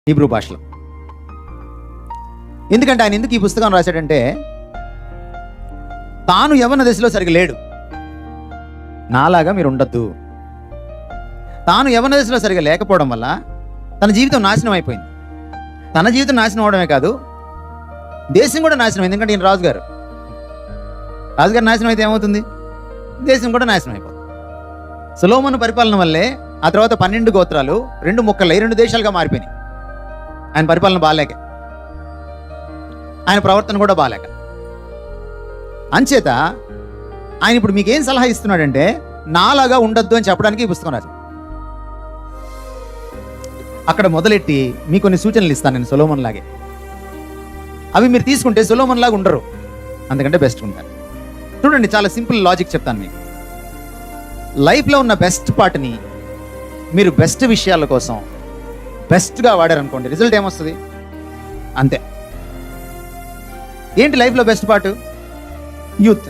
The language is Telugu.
హీబ్రూ భాషలో. ఎందుకంటే ఆయన ఎందుకు ఈ పుస్తకం రాశాడంటే, తాను యవ్వన దశలో సరిగ్గా లేడు, నాలాగా మీరు ఉండద్దు. తాను యవ్వన దశలో సరిగ్గా లేకపోవడం వల్ల తన జీవితం నాశనం అయిపోయింది. తన జీవితం నాశనం అవడమే కాదు, దేశం కూడా నాశనం అయింది. ఎందుకంటే ఈయన రాజుగారు నాశనం అయితే ఏమవుతుంది? దేశం కూడా నాశనం అయిపోతుంది. సొలొమోను పరిపాలన వల్లే ఆ తర్వాత 12 గోత్రాలు 2 ముక్కలై 2 దేశాలుగా మారిపోయినాయి. ఆయన పరిపాలన బాలేక, ఆయన ప్రవర్తన కూడా బాలేక. అంచేత ఆయన ఇప్పుడు మీకేం సలహా ఇస్తున్నాడంటే, నాలాగా ఉండొద్దు అని చెప్పడానికి ఈ పుస్తకం రాశాడు. అక్కడ మొదలెట్టి మీకు కొన్ని సూచనలు ఇస్తాను నేను సొలొమోను లాగే. అవి మీరు తీసుకుంటే సొలొమోను లాగా ఉండరు, అందుకంటే బెస్ట్ ఉంటారు. చూడండి, చాలా సింపుల్ లాజిక్ చెప్తాను మీకు. లైఫ్లో ఉన్న బెస్ట్ పార్ట్ని మీరు బెస్ట్ విషయాల కోసం బెస్ట్గా వాడారనుకోండి, రిజల్ట్ ఏమొస్తుంది? అంతే. ఏంటి లైఫ్లో బెస్ట్ పార్ట్? యూత్.